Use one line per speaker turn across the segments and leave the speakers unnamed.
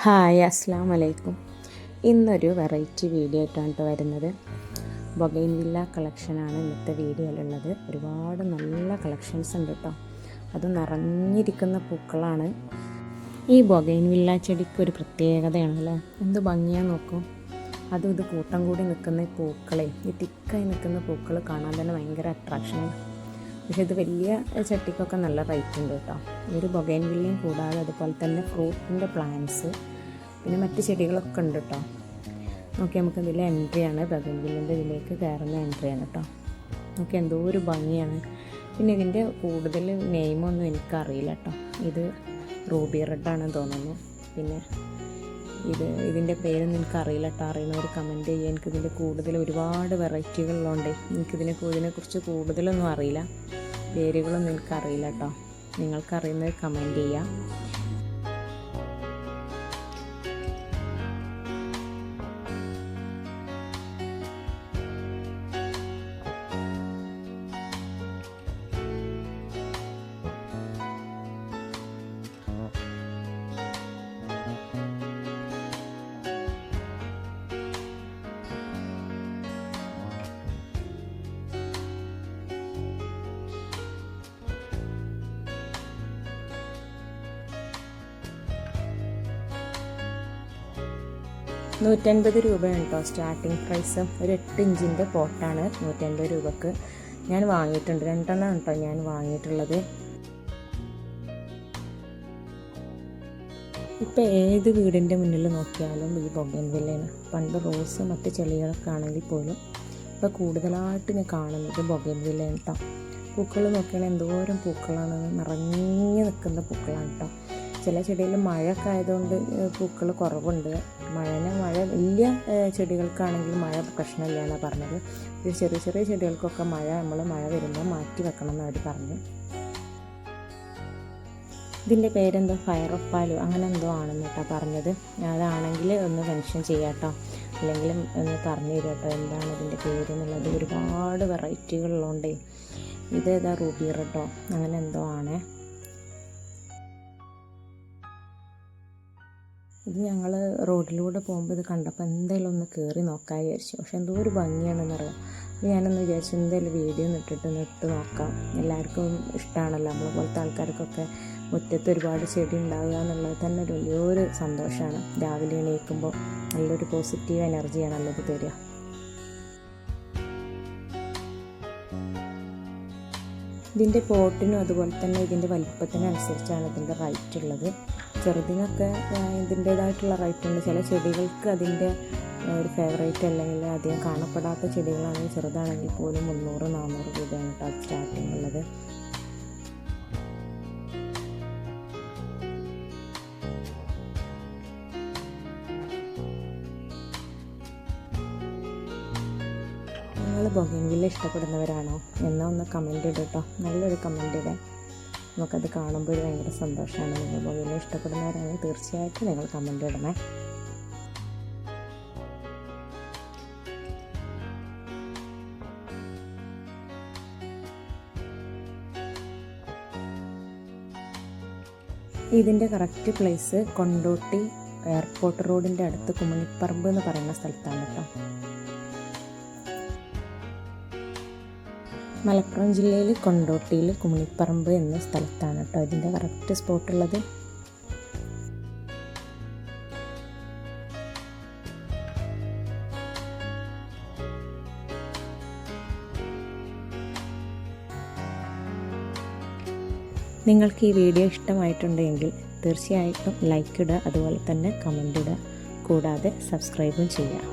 Hi അസ്സാം വലൈക്കും. ഇന്നൊരു വെറൈറ്റി വീഡിയോ ആയിട്ടാണ് വരുന്നത്. ബൊഗൈൻവില്ല കളക്ഷനാണ് ഇന്നത്തെ വീഡിയോയിലുള്ളത്. ഒരുപാട് നല്ല കളക്ഷൻസ് ഉണ്ട് കേട്ടോ. അത് നിറഞ്ഞിരിക്കുന്ന പൂക്കളാണ്. ഈ ബൊഗൈൻവില്ല ചെടിക്ക് ഒരു പ്രത്യേകതയാണല്ലേ, എന്ത് ഭംഗിയാന്ന് നോക്കും. അതും ഇത് കൂട്ടം കൂടി നിൽക്കുന്ന പൂക്കളെ, ഈ തിക്കായി നിൽക്കുന്ന പൂക്കൾ കാണാൻ തന്നെ ഭയങ്കര അട്രാക്ഷനാണ്. പക്ഷേ ഇത് വലിയ ചട്ടിക്കൊക്കെ നല്ല റേറ്റ് ഉണ്ട് കേട്ടോ. ഈ ഒരു ബൊഗൈൻവില്ലയും കൂടാതെ അതുപോലെ തന്നെ ഫ്രൂട്ടിൻ്റെ പ്ലാന്റ്സ്, പിന്നെ മറ്റ് ചെടികളൊക്കെ ഉണ്ട് കേട്ടോ. നോക്കി നമുക്ക് ഇതിലെ എൻട്രിയാണ്, ബൊഗൈൻവില്ലിൻ്റെ ഇതിലേക്ക് കയറുന്ന എൻട്രിയാണ് കേട്ടോ. നോക്കി എന്തോ ഒരു ഭംഗിയാണ്. പിന്നെ ഇതിൻ്റെ കൂടുതൽ നെയിമൊന്നും എനിക്കറിയില്ല കേട്ടോ. ഇത് റൂബി റെഡാണെന്ന് തോന്നുന്നു. പിന്നെ ഇതിൻ്റെ പേരൊന്നും എനിക്കറിയില്ല കേട്ടോ. അറിയുന്നവർ കമൻറ്റ് ചെയ്യുക. എനിക്കിതിൻ്റെ കൂടുതൽ ഒരുപാട് വെറൈറ്റികളുള്ളതുകൊണ്ട് ഇതിനെക്കുറിച്ച് കൂടുതലൊന്നും അറിയില്ല. പേരുകളൊന്നും എനിക്കറിയില്ല കേട്ടോ. നിങ്ങൾക്കറിയുന്നത് കമൻറ്റ് ചെയ്യാം. ₹150 കേട്ടോ സ്റ്റാർട്ടിങ് പ്രൈസ്. ഒരു 8 ഇഞ്ചിൻ്റെ പോട്ടാണ് 150 രൂപക്ക് ഞാൻ വാങ്ങിയിട്ടുണ്ട്. 2 കേട്ടോ ഞാൻ വാങ്ങിയിട്ടുള്ളത്. ഇപ്പോൾ ഏത് വീടിൻ്റെ മുന്നിൽ നോക്കിയാലും ഈ ബൊഗൈൻവില്ലയാണ്. പണ്ട് റോസ് മറ്റ് ചെടികളൊക്കെ ആണെങ്കിൽ പോലും ഇപ്പോൾ കൂടുതലായിട്ട് ഞാൻ കാണുന്നത് ബൊഗൈൻവില്ലയാണ് കേട്ടോ. പൂക്കൾ നോക്കിയാൽ എന്തോരം പൂക്കളാണ്, നിറഞ്ഞു നിൽക്കുന്ന പൂക്കളാണ് കേട്ടോ. ചില ചെടിയിൽ മഴയൊക്കെ ആയതുകൊണ്ട് പൂക്കൾ കുറവുണ്ട്. മഴ വലിയ ചെടികൾക്കാണെങ്കിൽ മഴ പ്രശ്നമില്ല എന്നാണ് പറഞ്ഞത്. ചെറിയ ചെറിയ ചെടികൾക്കൊക്കെ മഴ വരുമ്പോൾ മാറ്റി വെക്കണം എന്ന് അവർ പറഞ്ഞു. ഇതിൻ്റെ പേരെന്തോ ഫയർ ഓഫ് പാലു അങ്ങനെ എന്തോ ആണെന്ന് കേട്ടോ പറഞ്ഞത്. അതാണെങ്കിൽ ഒന്ന് മെൻഷൻ ചെയ്യാം കേട്ടോ, അല്ലെങ്കിൽ ഒന്ന് പറഞ്ഞു തരാം കേട്ടോ എന്താണ് ഇതിൻ്റെ പേര് എന്നുള്ളത്. ഒരുപാട് വെറൈറ്റികളുള്ളതുകൊണ്ടേ. ഇതേതാ റൂബി റെഡോ അങ്ങനെ എന്തോ ആണേ. ഇത് ഞങ്ങൾ റോഡിലൂടെ പോകുമ്പോൾ ഇത് കണ്ടപ്പോൾ എന്തായാലും ഒന്ന് കയറി നോക്കാൻ വിചാരിച്ചു. പക്ഷെ എന്തോ ഒരു ഭംഗിയാണെന്നറിയാം. അപ്പോൾ ഞാനൊന്ന് വിചാരിച്ചു എന്തായാലും വീഡിയോ ഇട്ട് നോക്കാം. എല്ലാവർക്കും ഇഷ്ടമാണല്ലോ, നമ്മളെ പോലത്തെ ആൾക്കാർക്കൊക്കെ മുറ്റത്ത് ഒരുപാട് ചെടി ഉണ്ടാവുക എന്നുള്ളത് തന്നെ ഒരു വലിയൊരു സന്തോഷമാണ്. രാവിലെ എണീക്കുമ്പോൾ നല്ലൊരു പോസിറ്റീവ് എനർജിയാണല്ലോ ഇത് തരിക. ഇതിൻ്റെ പോട്ടിനും അതുപോലെ തന്നെ ഇതിൻ്റെ വലിപ്പത്തിനനുസരിച്ചാണ് ഇതിൻ്റെ റേറ്റ് ഉള്ളത്. ചെറുതിനൊക്കെ ഇതിൻ്റേതായിട്ടുള്ള റേറ്റ് ഉണ്ട്. ചില ചെടികൾക്ക് അതിൻ്റെ ഒരു ഫേവറേറ്റ് അല്ലെങ്കിൽ അധികം കാണപ്പെടാത്ത ചെടികളാണെങ്കിൽ ചെറുതാണെങ്കിൽ പോലും 300-400 രൂപയാണ് കേട്ടോ സ്റ്റാർട്ടിങ് ഉള്ളത്. നിങ്ങൾ ബൊഗൈൻവില്ല ഇഷ്ടപ്പെടുന്നവരാണോ എന്നാൽ ഒന്ന് കമൻറ്റ് ഇടും കേട്ടോ. നല്ലൊരു കമൻറ്റ് ഇടാൻ നമുക്കത് കാണുമ്പോൾ ഒരു ഭയങ്കര സന്തോഷമാണ്. നിങ്ങൾ ബൊഗൈൻവില്ല ഇഷ്ടപ്പെടുന്നവരാണെങ്കിൽ തീർച്ചയായിട്ടും നിങ്ങൾ കമൻറ്റ് ഇടണേ. ഇതിൻ്റെ കറക്റ്റ് പ്ലേസ് കൊണ്ടോട്ടി എയർപോർട്ട് റോഡിൻ്റെ അടുത്ത് കുമണിപ്പറമ്പ് എന്ന് പറയുന്ന സ്ഥലത്താണ് കേട്ടോ. മലപ്പുറം ജില്ലയിൽ കൊണ്ടോട്ടിയിൽ കുമണിപ്പറമ്പ് എന്ന സ്ഥലത്താണ് കേട്ടോ ഇതിൻ്റെ കറക്റ്റ് സ്പോട്ടുള്ളത്. നിങ്ങൾക്ക് ഈ വീഡിയോ ഇഷ്ടമായിട്ടുണ്ടെങ്കിൽ തീർച്ചയായിട്ടും ലൈക്ക് ഇടുക, അതുപോലെ തന്നെ കമൻ്റ് ഇടുക, കൂടാതെ സബ്സ്ക്രൈബും ചെയ്യുക.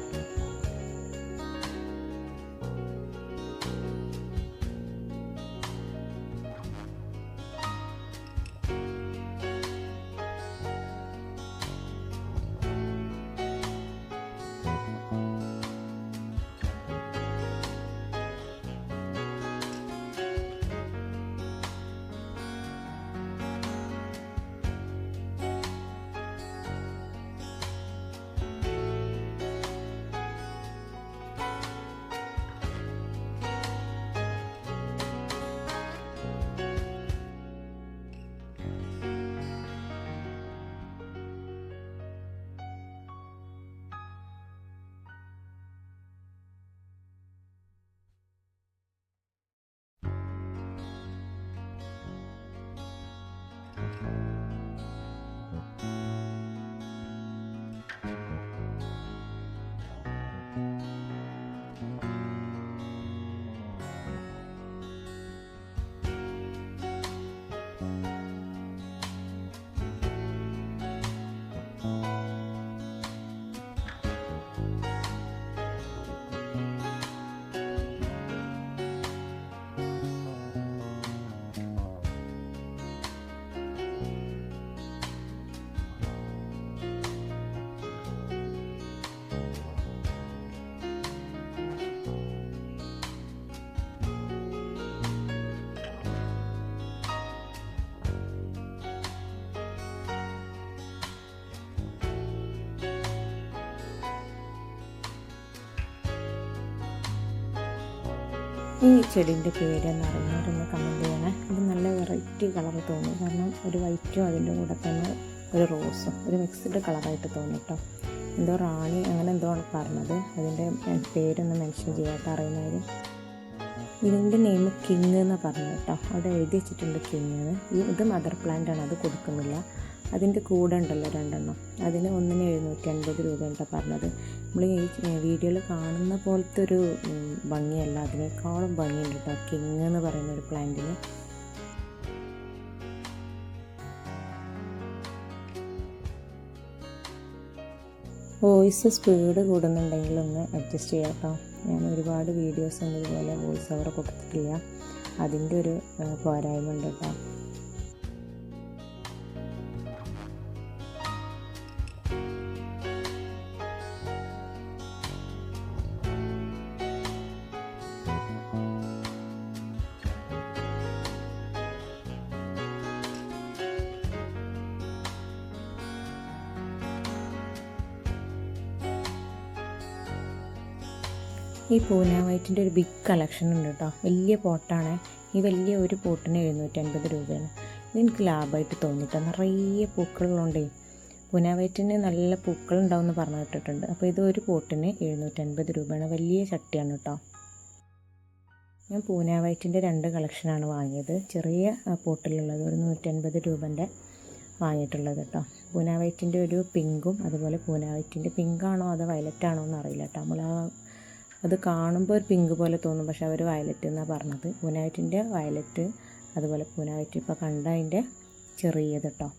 ഈ ചെടീൻ്റെ പേരെന്ന് അറിയുന്നവരൊന്ന് കമൻറ്റ് ചെയ്യണേ. ഇത് നല്ല വെറൈറ്റി കളർ തോന്നും, കാരണം ഒരു വൈറ്റും അതിൻ്റെ കൂടെ തന്നെ ഒരു റോസും ഒരു മിക്സ്ഡ് കളറായിട്ട് തോന്നും കേട്ടോ. എന്തോ റാണി അങ്ങനെ എന്തോ ആണ് പറഞ്ഞത്, അതിൻ്റെ പേരൊന്നും മെൻഷൻ ചെയ്യാത്ത അറിയുന്നവർ. ഇതിൻ്റെ നെയിം കിങ് എന്ന് പറഞ്ഞു കേട്ടോ, അവിടെ എഴുതി വെച്ചിട്ടുണ്ട് കിങ്. ഇത് മദർ പ്ലാന്റ് ആണ്, അത് കൊടുക്കുന്നില്ല. അതിൻ്റെ കൂടെ ഉണ്ടല്ലോ രണ്ടെണ്ണം, അതിന് ഒന്നിന് 750 രൂപയാണ് പറഞ്ഞത്. നമ്മൾ ഈ വീഡിയോയിൽ കാണുന്ന പോലത്തെ ഒരു ഭംഗിയല്ല, അതിനേക്കാളും ഭംഗിയുണ്ട് കേട്ടോ കിങ് എന്ന് പറയുന്ന ഒരു പ്ലാന്റിന്. വോയിസ് സ്പീഡ് കൂടുന്നുണ്ടെങ്കിൽ ഒന്ന് അഡ്ജസ്റ്റ് ചെയ്യാം കേട്ടോ. ഞാൻ ഒരുപാട് വീഡിയോസ് ഒന്നും ഇതുപോലെ വോയിസ് ഓവർ കൊടുത്തിട്ടില്ല, അതിൻ്റെ ഒരു പോരായ്മ ഉണ്ട് കേട്ടോ. ഈ പൂന വൈറ്റിൻ്റെ ഒരു ബിഗ് കളക്ഷൻ ഉണ്ട് കേട്ടോ, വലിയ പോട്ടാണ്. ഈ വലിയ ഒരു പോട്ടിന് 750 രൂപയാണ്. ഇതെനിക്ക് ലാഭമായിട്ട് തോന്നിട്ടോ, നിറയെ പൂക്കളുള്ളതുകൊണ്ടേ. പൂന വൈറ്റിന് നല്ല പൂക്കളുണ്ടാവുമെന്ന് പറഞ്ഞു കേട്ടിട്ടുണ്ട്. അപ്പോൾ ഇത് ഒരു പോട്ടിന് 750 രൂപയാണ്, വലിയ ചട്ടിയാണ് കേട്ടോ. ഞാൻ പൂന വൈറ്റിൻ്റെ 2 കളക്ഷനാണ് വാങ്ങിയത്, ചെറിയ പോട്ടിലുള്ളത് ഒരു 150 രൂപൻ്റെ വാങ്ങിയിട്ടുള്ളത് കേട്ടോ. പൂന വൈറ്റിൻ്റെ ഒരു പിങ്കും, അതുപോലെ പൂന വൈറ്റിൻ്റെ പിങ്കാണോ അതോ വയലറ്റാണോ എന്ന് അറിയില്ല കേട്ടോ. നമ്മൾ അത് കാണുമ്പോൾ ഒരു പിങ്ക് പോലെ തോന്നും, പക്ഷെ അവർ വയലറ്റ് എന്നാണ് പറഞ്ഞത്. പൂന വൈറ്റിൻ്റെ വയലറ്റ്, അതുപോലെ പൂന വൈറ്റ് ഇപ്പോൾ കണ്ടതിൻ്റെ ചെറിയത് കേട്ടോ.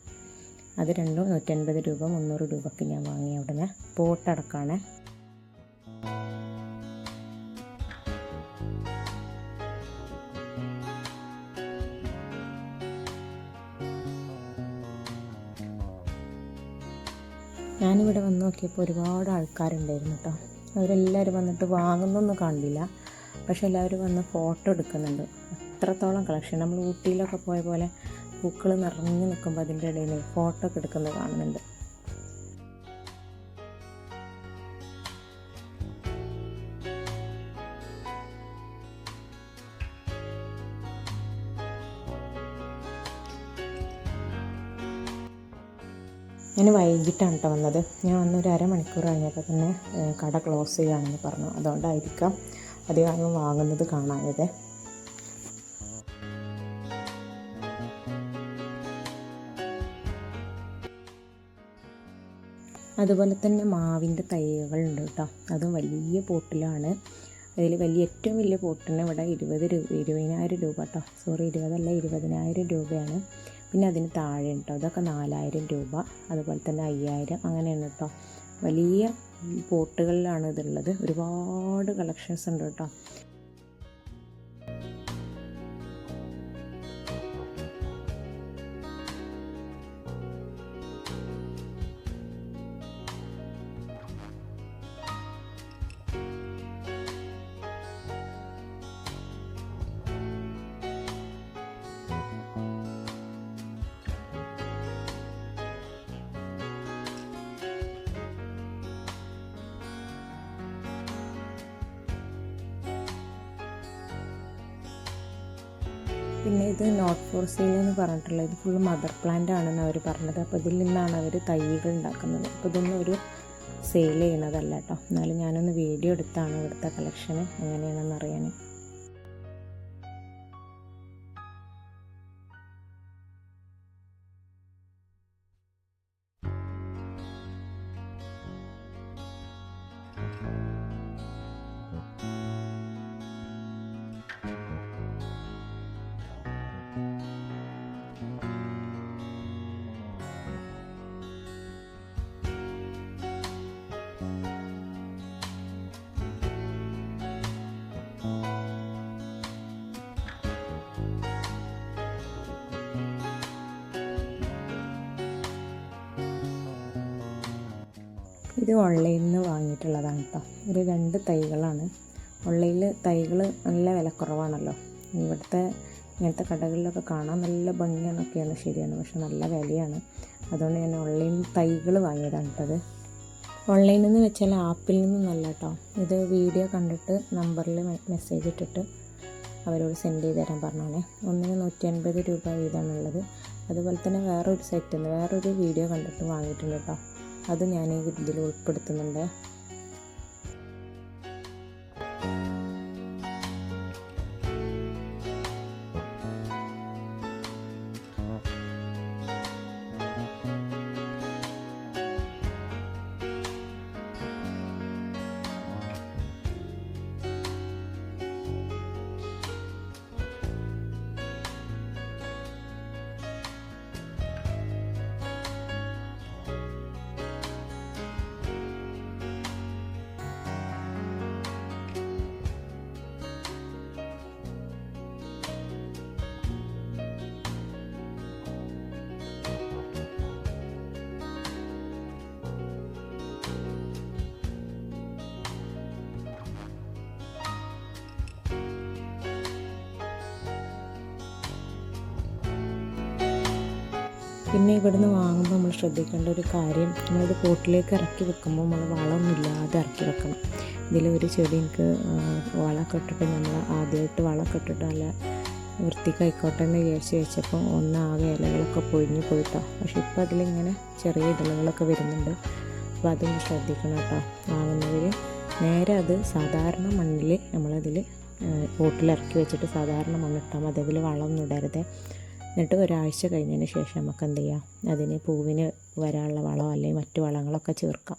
അത് രണ്ടും 150 രൂപ 300 രൂപയ്ക്ക് ഞാൻ വാങ്ങി അവിടെ നിന്ന്. പോട്ടടക്കാണ്. ഞാനിവിടെ വന്ന് നോക്കിയപ്പോൾ ഒരുപാട് ആൾക്കാരുണ്ടായിരുന്നു കേട്ടോ. അവരെല്ലാവരും വന്നിട്ട് വാങ്ങുന്നൊന്നും കാണില്ല, പക്ഷെ എല്ലാവരും വന്ന് ഫോട്ടോ എടുക്കുന്നുണ്ട്. അത്രത്തോളം കളക്ഷൻ. നമ്മൾ ഊട്ടിയിലൊക്കെ പോയ പോലെ പൂക്കൾ നിറഞ്ഞു നിൽക്കുമ്പോൾ അതിൻ്റെ ഇടയിൽ ഫോട്ടോ ഒക്കെ എടുക്കുന്നത് കാണുന്നുണ്ട്. ഞാൻ വൈകിട്ടാണ് കേട്ടോ വന്നത്. ഞാൻ വന്നൊരു അരമണിക്കൂർ കഴിഞ്ഞപ്പോൾ തന്നെ കട ക്ലോസ് ചെയ്യുകയാണെന്ന് പറഞ്ഞു. അതുകൊണ്ടായിരിക്കാം അധികം വാങ്ങുന്നത് കാണാതെ. അതുപോലെ തന്നെ മാവിൻ്റെ തൈകളുണ്ട് കേട്ടോ, അതും വലിയ പോട്ടിലാണ്. അതിൽ ഏറ്റവും വലിയ പോട്ടിന് ഇവിടെ 20,000 രൂപ കേട്ടോ. സോറി 20 അല്ല 20,000 രൂപയാണ്. പിന്നെ അതിന് താഴെ കേട്ടോ, അതൊക്കെ 4,000 രൂപ, അതുപോലെ തന്നെ 5,000 അങ്ങനെയാണ് കേട്ടോ. വലിയ പോട്ടുകളിലാണ് ഇതുള്ളത്. ഒരുപാട് കളക്ഷൻസ് ഉണ്ട് കേട്ടോ. പിന്നെ ഇത് നോട്ട് ഫോർ സെയിൽ എന്ന് പറഞ്ഞിട്ടുള്ളത്, ഇത് ഫുള്ള് മദർ പ്ലാന്റ് ആണെന്ന് അവർ പറഞ്ഞത്. അപ്പോൾ ഇതിൽ നിന്നാണ് അവർ തൈകൾ ഉണ്ടാക്കുന്നത്. അപ്പോൾ ഇതൊന്നും ഒരു സെയിൽ ചെയ്യണതല്ല കേട്ടോ. എന്നാലും ഞാനൊന്ന് വീഡിയോ എടുത്താണ് ഇവിടുത്തെ കളക്ഷന് എങ്ങനെയാണെന്ന് അറിയാൻ. ഇത് ഓൺലൈനിൽ നിന്ന് വാങ്ങിയിട്ടുള്ളതാണ് കേട്ടോ. ഒരു 2 തൈകളാണ്. ഓൺലൈനിൽ തൈകൾ നല്ല വിലക്കുറവാണല്ലോ. ഇവിടുത്തെ ഇങ്ങനത്തെ കടകളിലൊക്കെ കാണാൻ നല്ല ഭംഗിയാണൊക്കെയാണ്, ശരിയാണ്, പക്ഷെ നല്ല വിലയാണ്. അതുകൊണ്ട് ഞാൻ ഓൺലൈനിൽ തൈകൾ വാങ്ങിയതാണ് കേട്ടത്. ഓൺലൈനിൽ നിന്ന് വെച്ചാൽ ആപ്പിൽ നിന്നല്ല കേട്ടോ. ഇത് വീഡിയോ കണ്ടിട്ട് നമ്പറിൽ മെസ്സേജ് ഇട്ടിട്ട് അവരോട് സെൻഡ് ചെയ്ത് തരാൻ പറഞ്ഞാണേ. ഒന്നിന് 150 രൂപ വീതമാണുള്ളത്. അതുപോലെ തന്നെ വേറൊരു സൈറ്റിൽ നിന്ന് വേറൊരു വീഡിയോ കണ്ടിട്ട് വാങ്ങിയിട്ടുണ്ട് കേട്ടോ. അത് ഞാൻ ഈ ഇതിൽ ഉൾപ്പെടുത്തുന്നുണ്ട്. പിന്നെ ഇവിടുന്ന് വാങ്ങുമ്പോൾ നമ്മൾ ശ്രദ്ധിക്കേണ്ട ഒരു കാര്യം, നമ്മളിത് പോട്ടിലേക്ക് ഇറക്കി വെക്കുമ്പോൾ നമ്മൾ വളമൊന്നുമില്ലാതെ ഇറക്കി വെക്കണം. ഇതിലൊരു ചെടി എനിക്ക് വളമൊക്കെ ഇട്ടിട്ട്, നമ്മൾ ആദ്യമായിട്ട് വളമൊക്കെ ഇട്ടിട്ട് നല്ല വൃത്തിക്കായിക്കോട്ടെ എന്ന് വിചാരിച്ച് വെച്ചപ്പോൾ ഒന്നാകെ ഇലകളൊക്കെ പൊഴിഞ്ഞ് പോയിട്ടോ. പക്ഷെ ഇപ്പോൾ അതിലിങ്ങനെ ചെറിയ ഇലകളൊക്കെ വരുന്നുണ്ട്. അപ്പോൾ അതൊന്ന് ശ്രദ്ധിക്കണം കേട്ടോ. വാങ്ങുന്നവർ നേരെ അത് സാധാരണ മണ്ണിൽ നമ്മളതിൽ പോട്ടിലിറക്കി വെച്ചിട്ട് സാധാരണ മണ്ണിട്ടാൽ മതി. അതിൽ വളമൊന്നും ഇടരുത്. എന്നിട്ട് ഒരാഴ്ച കഴിഞ്ഞതിന് ശേഷം നമുക്ക് എന്ത് ചെയ്യാം, അതിന് പൂവിന് വരാനുള്ള വളമോ അല്ലെങ്കിൽ മറ്റു വളങ്ങളൊക്കെ ചേർക്കാം.